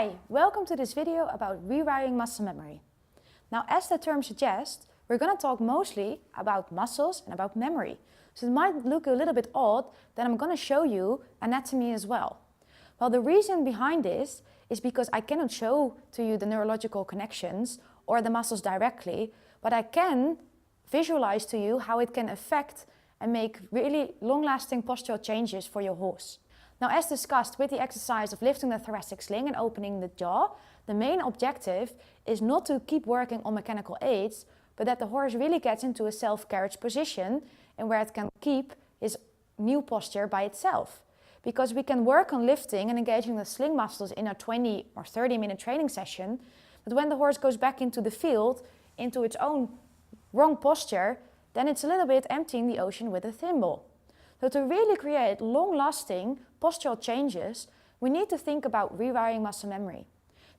Hi, welcome to this video about rewiring muscle memory. Now, as the term suggests, we're going to talk mostly about muscles and about memory. So it might look a little bit odd that I'm going to show you anatomy as well. Well, the reason behind this is because I cannot show to you the neurological connections or the muscles directly, but I can visualize to you how it can affect and make really long-lasting postural changes for your horse. Now, as discussed with the exercise of lifting the thoracic sling and opening the jaw, the main objective is not to keep working on mechanical aids, but that the horse really gets into a self-carriage position and where it can keep his new posture by itself. Because we can work on lifting and engaging the sling muscles in a 20 or 30-minute training session, but when the horse goes back into the field, into its own wrong posture, then it's a little bit emptying the ocean with a thimble. So to really create long-lasting postural changes, we need to think about rewiring muscle memory.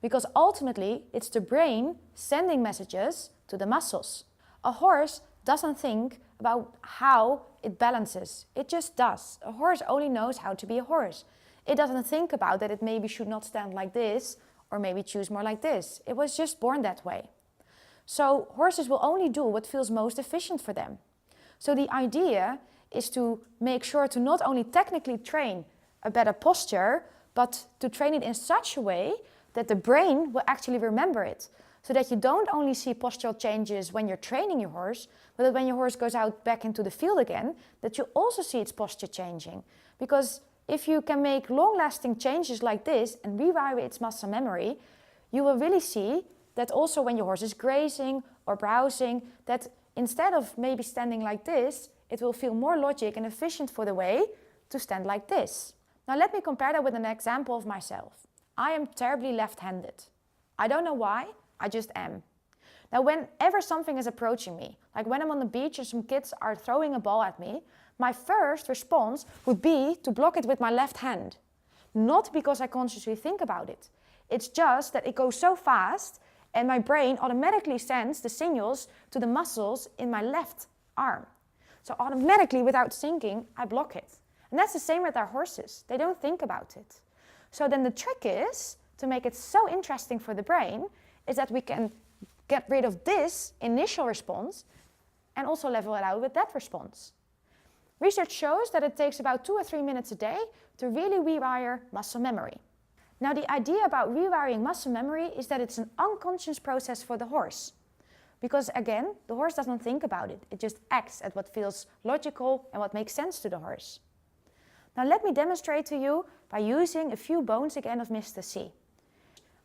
Because ultimately, it's the brain sending messages to the muscles. A horse doesn't think about how it balances. It just does. A horse only knows how to be a horse. It doesn't think about that it maybe should not stand like this or maybe choose more like this. It was just born that way. So horses will only do what feels most efficient for them. So the idea is to make sure to not only technically train a better posture, but to train it in such a way that the brain will actually remember it. So that you don't only see postural changes when you're training your horse, but that when your horse goes out back into the field again, that you also see its posture changing. Because if you can make long-lasting changes like this and rewire its muscle memory, you will really see that also when your horse is grazing or browsing, that instead of maybe standing like this, it will feel more logic and efficient for the way to stand like this. Now let me compare that with an example of myself. I am terribly left-handed. I don't know why, I just am. Now whenever something is approaching me, like when I'm on the beach and some kids are throwing a ball at me, my first response would be to block it with my left hand. Not because I consciously think about it. It's just that it goes so fast and my brain automatically sends the signals to the muscles in my left arm. So automatically, without thinking, I block it. And that's the same with our horses. They don't think about it. So then the trick is, to make it so interesting for the brain, is that we can get rid of this initial response and also level it out with that response. Research shows that it takes about 2 or 3 minutes a day to really rewire muscle memory. Now the idea about rewiring muscle memory is that it's an unconscious process for the horse. Because again, the horse doesn't think about it. It just acts at what feels logical and what makes sense to the horse. Now let me demonstrate to you by using a few bones again of Mr. C.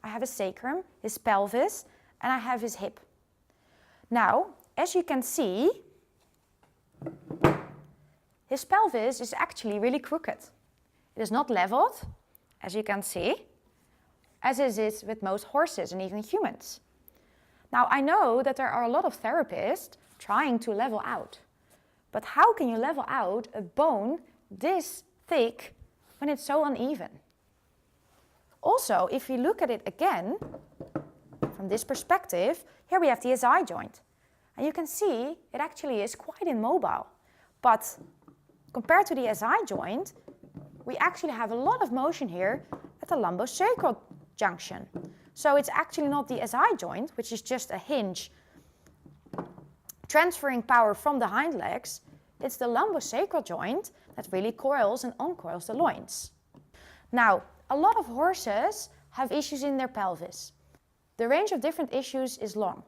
I have his sacrum, his pelvis, and I have his hip. Now, as you can see, his pelvis is actually really crooked. It is not leveled, as you can see, as it is with most horses and even humans. Now, I know that there are a lot of therapists trying to level out. But how can you level out a bone this thick when it's so uneven? Also, if you look at it again, from this perspective, here we have the SI joint. And you can see it actually is quite immobile. But compared to the SI joint, we actually have a lot of motion here at the lumbosacral junction. So it's actually not the SI joint, which is just a hinge transferring power from the hind legs. It's the lumbosacral joint that really coils and uncoils the loins. Now, a lot of horses have issues in their pelvis. The range of different issues is long.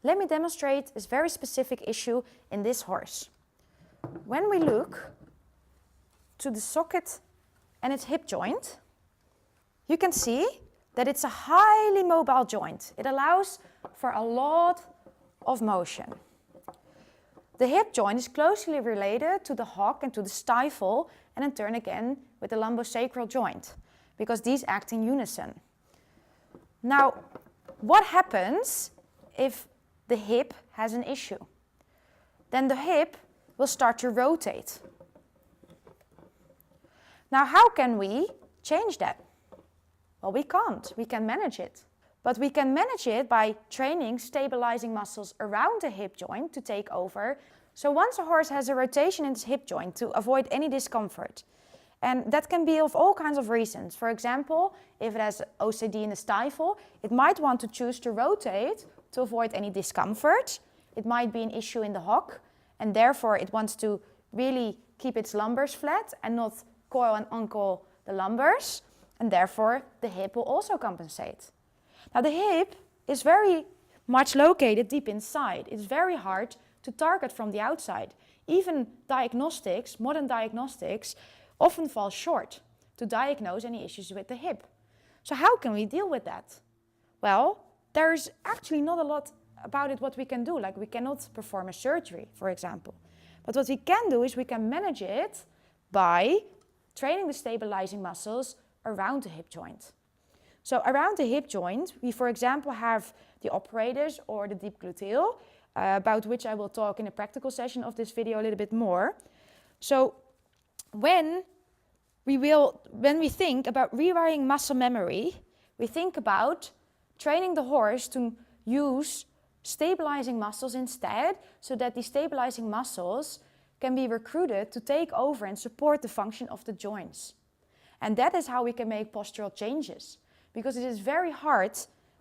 Let me demonstrate this very specific issue in this horse. When we look to the socket and its hip joint, you can see that it's a highly mobile joint. It allows for a lot of motion. The hip joint is closely related to the hock and to the stifle, and in turn again with the lumbosacral joint, because these act in unison. Now, what happens if the hip has an issue? Then the hip will start to rotate. Now, how can we change that? Well, we can't. We can manage it. But we can manage it by training stabilizing muscles around the hip joint to take over. So once a horse has a rotation in its hip joint to avoid any discomfort, And that can be of all kinds of reasons. For example, if it has OCD in the stifle, it might want to choose to rotate to avoid any discomfort. It might be an issue in the hock, and therefore it wants to really keep its lumbars flat and not coil and uncoil the lumbars, and therefore the hip will also compensate. Now the hip is very much located deep inside. It's very hard to target from the outside. Even diagnostics, modern diagnostics, often fall short to diagnose any issues with the hip. So how can we deal with that? Well, there's actually not a lot about it what we can do. Like, we cannot perform a surgery, for example. But what we can do is we can manage it by training the stabilizing muscles around the hip joint. So around the hip joint, we, for example, have the operators or the deep gluteal, about which I will talk in a practical session of this video a little bit more. So when we think about rewiring muscle memory, we think about training the horse to use stabilizing muscles instead, so that these stabilizing muscles can be recruited to take over and support the function of the joints. And that is how we can make postural changes, because it is very hard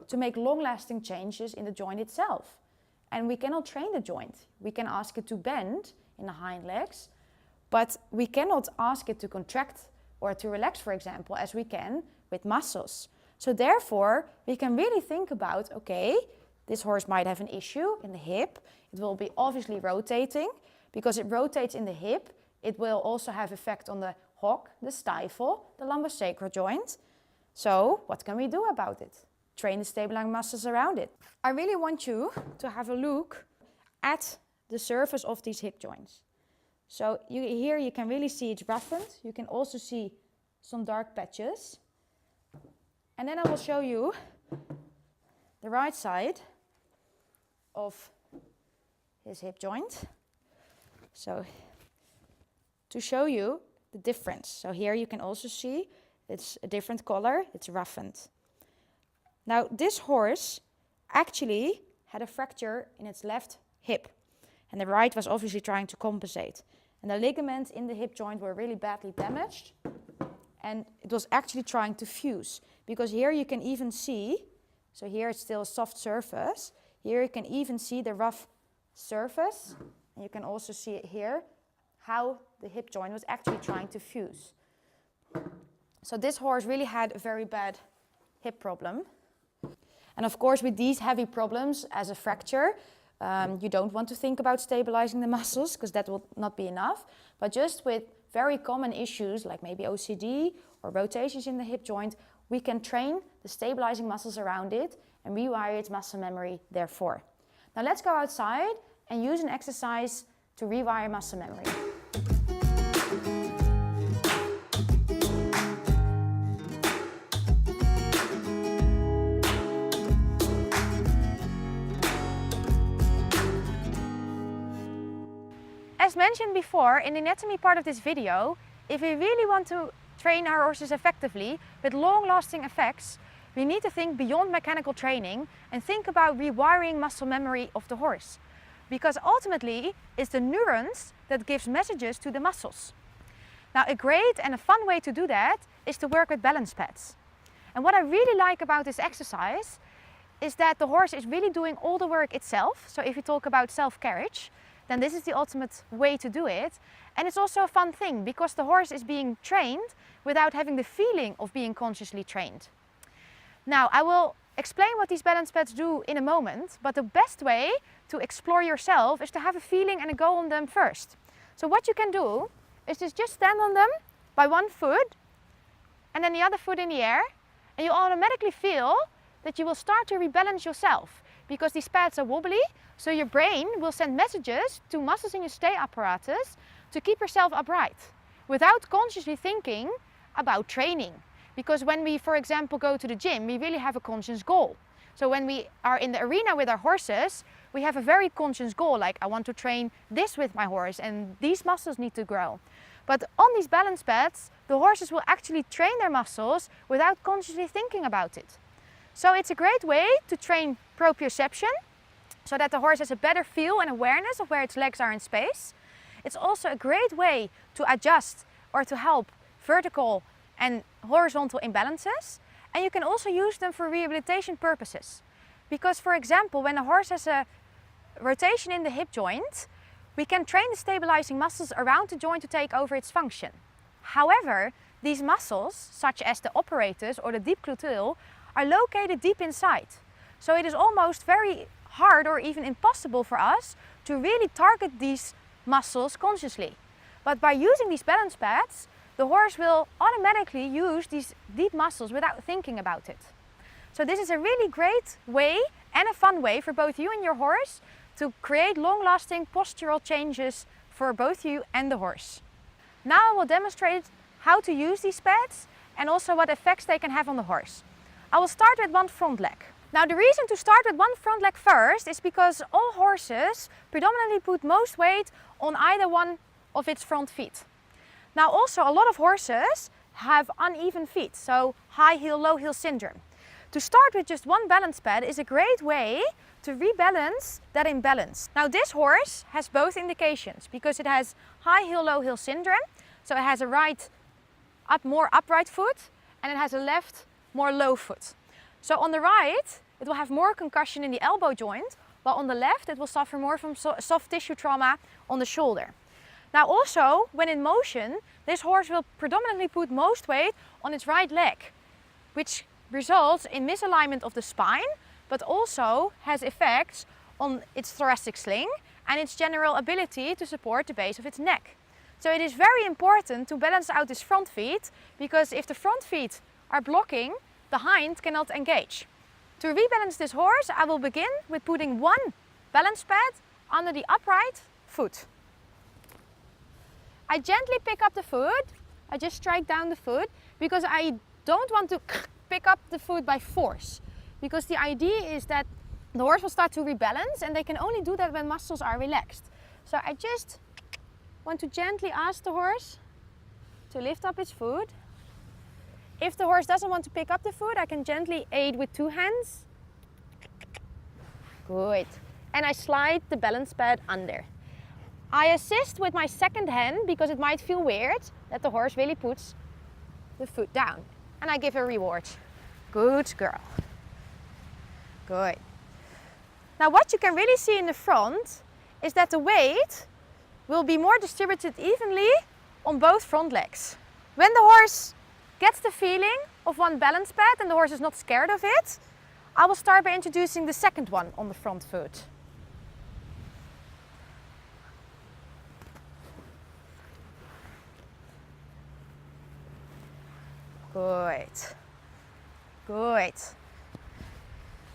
to make long-lasting changes in the joint itself. And we cannot train the joint. We can ask it to bend in the hind legs, but we cannot ask it to contract or to relax, for example, as we can with muscles. So therefore, we can really think about, okay, this horse might have an issue in the hip. It will be obviously rotating. Because it rotates in the hip, it will also have effect on the hock, the stifle, the lumbosacral joint. So what can we do about it? Train the stabilizing muscles around it. I really want you to have a look at the surface of these hip joints. So here you can really see it's roughened. You can also see some dark patches. And then I will show you the right side of his hip joint. So to show you the difference. So here you can also see it's a different color, it's roughened. Now this horse actually had a fracture in its left hip, and the right was obviously trying to compensate. And the ligaments in the hip joint were really badly damaged, and it was actually trying to fuse. Because here you can even see, so here it's still a soft surface, here you can even see the rough surface, and you can also see it here, how the hip joint was actually trying to fuse. So this horse really had a very bad hip problem. And of course, with these heavy problems as a fracture, you don't want to think about stabilizing the muscles, because that will not be enough. But just with very common issues like maybe OCD or rotations in the hip joint, we can train the stabilizing muscles around it and rewire its muscle memory therefore. Now let's go outside and use an exercise to rewire muscle memory. As mentioned before in the anatomy part of this video, if we really want to train our horses effectively with long-lasting effects, we need to think beyond mechanical training and think about rewiring muscle memory of the horse. Because ultimately, it's the neurons that gives messages to the muscles. Now, a great and a fun way to do that is to work with balance pads. And what I really like about this exercise is that the horse is really doing all the work itself. So if you talk about self-carriage, then this is the ultimate way to do it. And it's also a fun thing because the horse is being trained without having the feeling of being consciously trained. Now, I will explain what these balance pads do in a moment, but the best way to explore yourself is to have a feeling and a go on them first. So what you can do is just stand on them by one foot and then the other foot in the air, and you automatically feel that you will start to rebalance yourself because these pads are wobbly, so your brain will send messages to muscles in your stay apparatus to keep yourself upright without consciously thinking about training. Because when we, for example, go to the gym, we really have a conscious goal. So when we are in the arena with our horses, we have a very conscious goal, like I want to train this with my horse and these muscles need to grow. But on these balance pads, the horses will actually train their muscles without consciously thinking about it. So it's a great way to train proprioception, so that the horse has a better feel and awareness of where its legs are in space. It's also a great way to adjust or to help vertical and horizontal imbalances. And you can also use them for rehabilitation purposes. Because for example, when a horse has a rotation in the hip joint, we can train the stabilizing muscles around the joint to take over its function. However, these muscles, such as the operators or the deep gluteal, are located deep inside. So it is almost very hard or even impossible for us to really target these muscles consciously. But by using these balance pads, the horse will automatically use these deep muscles without thinking about it. So this is a really great way and a fun way for both you and your horse to create long-lasting postural changes for both you and the horse. Now I will demonstrate how to use these pads and also what effects they can have on the horse. I will start with one front leg. Now the reason to start with one front leg first is because all horses predominantly put most weight on either one of its front feet. Now also a lot of horses have uneven feet, so high heel, low heel syndrome. To start with just one balance pad is a great way to rebalance that imbalance. Now this horse has both indications because it has high heel, low heel syndrome. So it has a right more upright foot and it has a left more low foot. So on the right it will have more concussion in the elbow joint, while on the left it will suffer more from soft tissue trauma on the shoulder. Now also when in motion, this horse will predominantly put most weight on its right leg, which results in misalignment of the spine, but also has effects on its thoracic sling and its general ability to support the base of its neck. So it is very important to balance out this front feet, because if the front feet are blocking, the hind cannot engage. To rebalance this horse, I will begin with putting one balance pad under the upright foot. I gently pick up the foot, I just strike down the foot, because I don't want to pick up the foot by force. Because the idea is that the horse will start to rebalance, and they can only do that when muscles are relaxed. So I just want to gently ask the horse to lift up its foot. If the horse doesn't want to pick up the foot, I can gently aid with two hands. Good. And I slide the balance pad under. I assist with my second hand because it might feel weird that the horse really puts the foot down. And I give a reward. Good girl. Good. Now what you can really see in the front is that the weight will be more distributed evenly on both front legs. When the horse gets the feeling of one balance pad and the horse is not scared of it, I will start by introducing the second one on the front foot. Good. Good.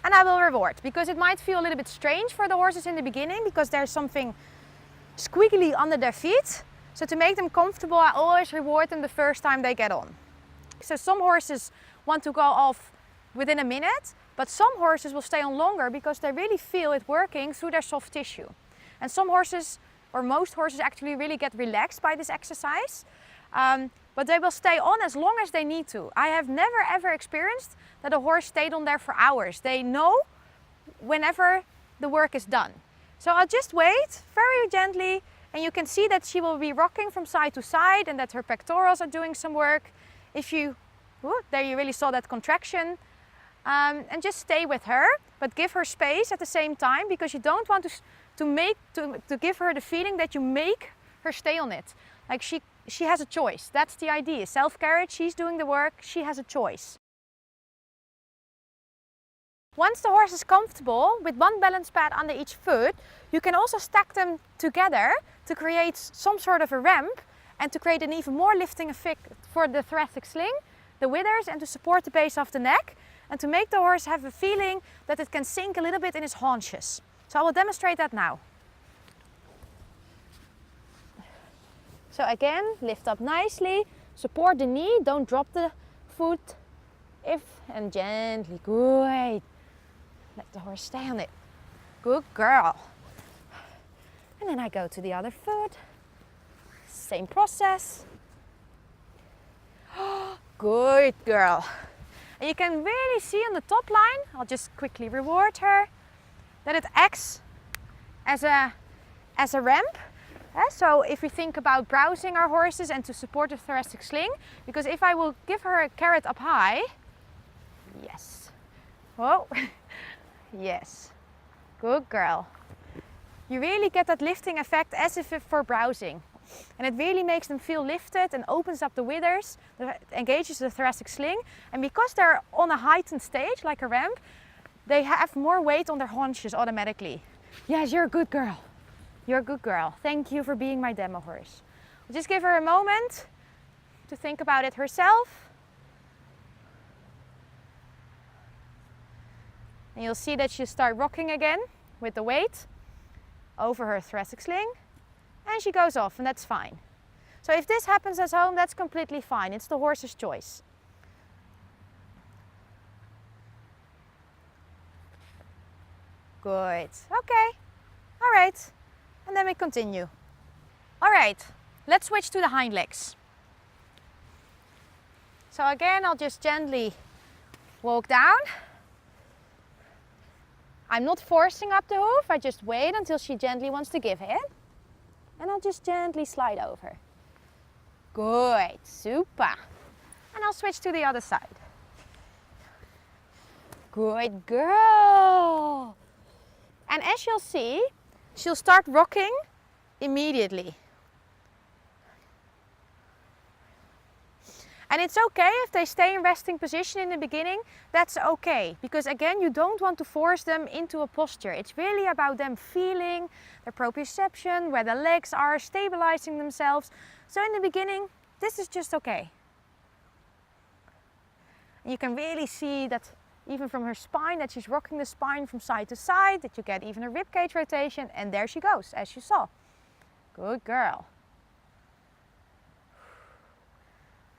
And I will reward, because it might feel a little bit strange for the horses in the beginning because there's something squiggly under their feet. So to make them comfortable, I always reward them the first time they get on. So some horses want to go off within a minute, but some horses will stay on longer because they really feel it working through their soft tissue. And some horses, or most horses, actually really get relaxed by this exercise. But they will stay on as long as they need to. I have never ever experienced that a horse stayed on there for hours. They know whenever the work is done. So I'll just wait very gently, and you can see that she will be rocking from side to side and that her pectorals are doing some work. There you really saw that contraction. And just stay with her, but give her space at the same time, because you don't want to give her the feeling that you make her stay on it. Like she has a choice. That's the idea. Self-carriage, she's doing the work, she has a choice. Once the horse is comfortable with one balance pad under each foot, you can also stack them together to create some sort of a ramp and to create an even more lifting effect for the thoracic sling, the withers, and to support the base of the neck, and to make the horse have a feeling that it can sink a little bit in its haunches. So I will demonstrate that now. So again, lift up nicely, support the knee, don't drop the foot, and gently, good. Let the horse stay on it. Good girl. And then I go to the other foot. Same process. Good girl. And you can really see on the top line, I'll just quickly reward her, that it acts as a ramp So if we think about browsing our horses and to support the thoracic sling, because if I will give her a carrot up high, yes, whoa, yes, good girl. You really get that lifting effect as if for browsing. And it really makes them feel lifted and opens up the withers, engages the thoracic sling. And because they're on a heightened stage, like a ramp, they have more weight on their haunches automatically. Yes, you're a good girl. You're a good girl. Thank you for being my demo horse. I'll just give her a moment to think about it herself. And you'll see that she'll start rocking again with the weight over her thoracic sling. And she goes off, and that's fine. So if this happens at home, that's completely fine. It's the horse's choice. Good. Okay. All right. And then we continue. All right. Let's switch to the hind legs. So again, I'll just gently walk down. I'm not forcing up the hoof. I just wait until she gently wants to give in. And I'll just gently slide over. Good, super. And I'll switch to the other side. Good girl. And as you'll see, she'll start rocking immediately. And it's okay if they stay in resting position in the beginning, that's okay. Because again, you don't want to force them into a posture. It's really about them feeling their proprioception, where the legs are, stabilizing themselves. So in the beginning, this is just okay. And you can really see that even from her spine, that she's rocking the spine from side to side, that you get even a ribcage rotation, and there she goes, as you saw. Good girl.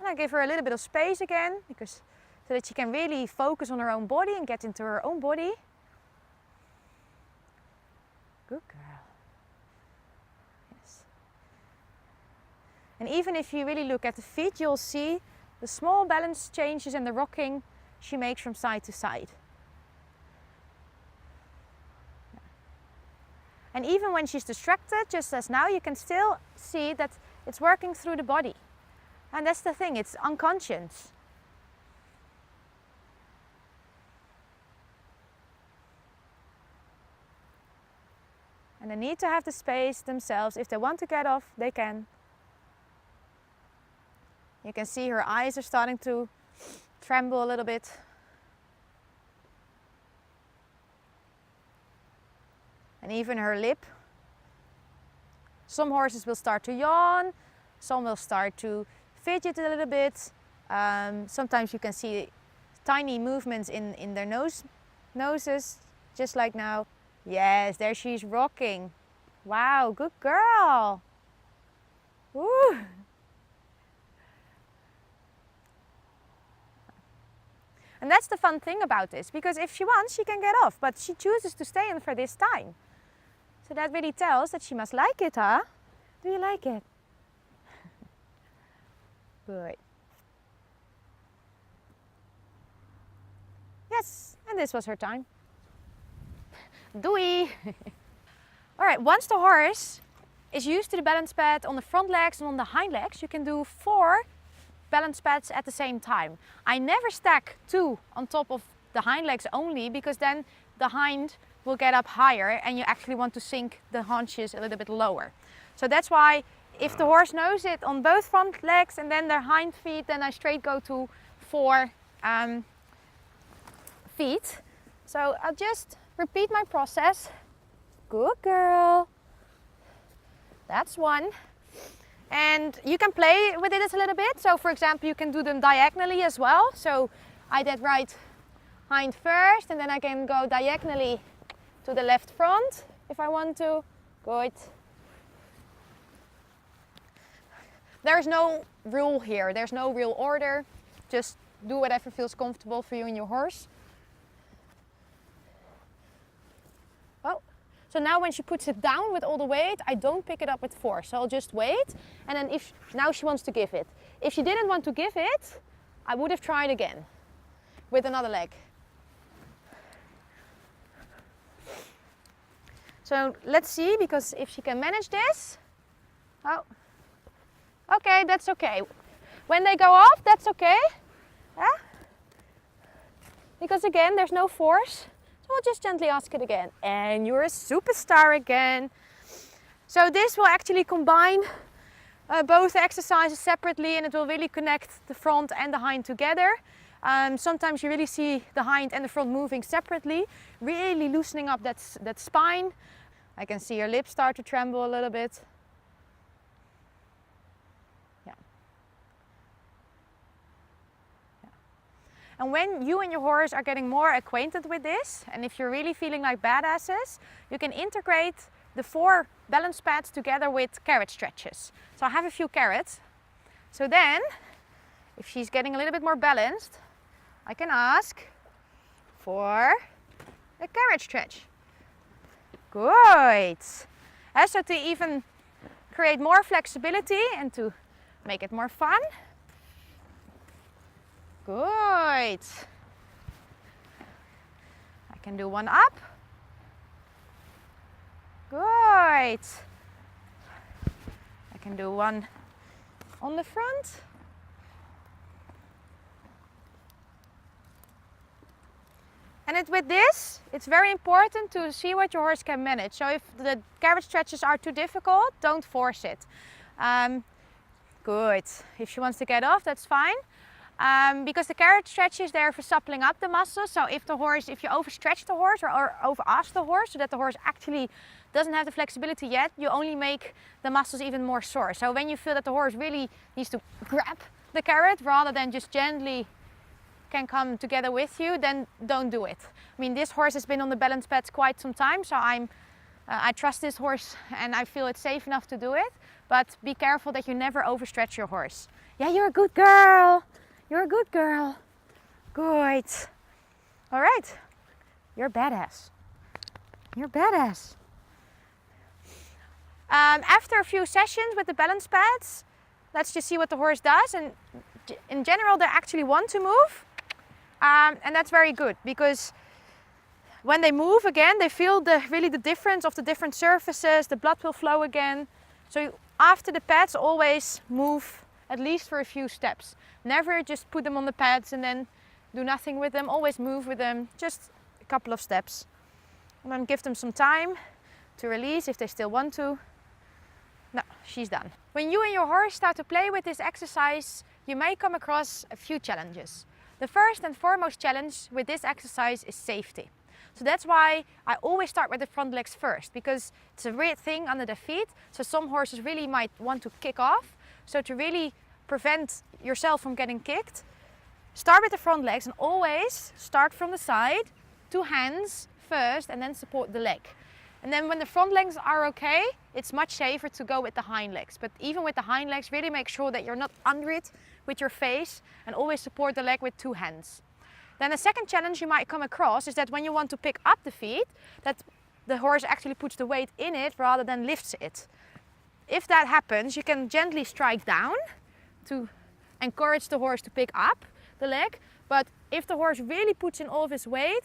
And I give her a little bit of space again, so that she can really focus on her own body and get into her own body. Good girl. Yes. And even if you really look at the feet, you'll see the small balance changes and the rocking she makes from side to side. And even when she's distracted, just as now, you can still see that it's working through the body. And that's the thing, it's unconscious. And they need to have the space themselves. If they want to get off, they can. You can see her eyes are starting to tremble a little bit. And even her lip. Some horses will start to yawn, some will start to fidget a little bit. Sometimes you can see tiny movements in their noses, just like now. Yes, there she's rocking. Wow, good girl. Woo. And that's the fun thing about this, because if she wants, she can get off, but she chooses to stay in for this time. So that really tells that she must like it, huh? Do you like it? Good. Yes, and this was her time. Doei! All right, once the horse is used to the balance pad on the front legs and on the hind legs, you can do 4 balance pads at the same time. I never stack 2 on top of the hind legs only, because then the hind will get up higher and you actually want to sink the haunches a little bit lower. So that's why if the horse knows it on both front legs and then their hind feet, then I straight go to 4 feet. So I'll just repeat my process. Good girl. That's 1. And you can play with it a little bit. So for example, you can do them diagonally as well. So I did right hind first, and then I can go diagonally to the left front if I want to. Good. There's no rule here. There's no real order. Just do whatever feels comfortable for you and your horse. Oh, so now when she puts it down with all the weight, I don't pick it up with force. So I'll just wait. And then now she wants to give it. If she didn't want to give it, I would have tried again with another leg. So let's see, because if she can manage this, Oh. Okay, that's okay. When they go off, that's okay. Yeah? Because again, there's no force. So I'll just gently ask it again. And you're a superstar again. So this will actually combine both exercises separately, and it will really connect the front and the hind together. Sometimes you really see the hind and the front moving separately, really loosening up that spine. I can see your lips start to tremble a little bit. Yeah. Yeah. And when you and your horse are getting more acquainted with this, and if you're really feeling like badasses, you can integrate the 4 balance pads together with carrot stretches. So I have a few carrots. So then, if she's getting a little bit more balanced, I can ask for a carrot stretch. Good. And so to even create more flexibility and to make it more fun. Good. I can do one up. Good. I can do one on the front. And with this, it's very important to see what your horse can manage. So if the carrot stretches are too difficult, don't force it. Good. If she wants to get off, that's fine. Because the carrot stretch is there for suppling up the muscles. So if you overstretch the horse or over-ask the horse so that the horse actually doesn't have the flexibility yet, you only make the muscles even more sore. So when you feel that the horse really needs to grab the carrot rather than just gently can come together with you, then don't do it. I mean, this horse has been on the balance pads quite some time, so I trust this horse and I feel it's safe enough to do it. But be careful that you never overstretch your horse. Yeah, you're a good girl. You're a good girl. Good. All right. You're badass. You're badass. After a few sessions with the balance pads, let's just see what the horse does. And in general, they actually want to move. And that's very good, because when they move again, they feel really the difference of the different surfaces. The blood will flow again. So after the pads, always move at least for a few steps. Never just put them on the pads and then do nothing with them. Always move with them, just a couple of steps. And then give them some time to release if they still want to. No, she's done. When you and your horse start to play with this exercise, you may come across a few challenges. The first and foremost challenge with this exercise is safety. So that's why I always start with the front legs first, because it's a weird thing under the feet. So some horses really might want to kick off. So to really prevent yourself from getting kicked, start with the front legs and always start from the side, 2 hands first, and then support the leg. And then when the front legs are okay, it's much safer to go with the hind legs. But even with the hind legs, really make sure that you're not under it with your face, and always support the leg with 2 hands. Then the second challenge you might come across is that when you want to pick up the feet, that the horse actually puts the weight in it rather than lifts it. If that happens, you can gently strike down to encourage the horse to pick up the leg. But if the horse really puts in all of his weight,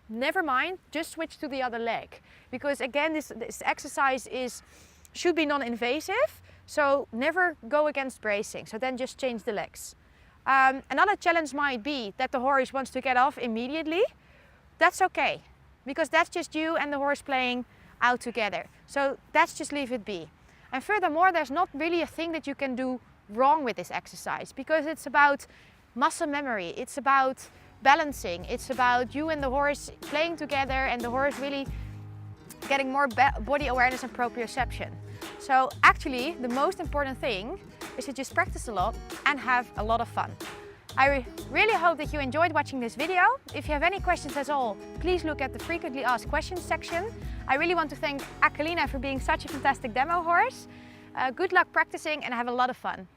never mind, just switch to the other leg. Because again, this exercise should be non-invasive, so never go against bracing. So then just change the legs. Another challenge might be that the horse wants to get off immediately. That's okay, because that's just you and the horse playing out together. So that's just leave it be. And furthermore, there's not really a thing that you can do wrong with this exercise, because it's about muscle memory, it's about balancing, it's about you and the horse playing together and the horse really getting more body awareness and proprioception. So actually, the most important thing is to just practice a lot and have a lot of fun. I really hope that you enjoyed watching this video. If you have any questions at all, please look at the frequently asked questions section. I really want to thank Akalina for being such a fantastic demo horse. Good luck practicing and have a lot of fun.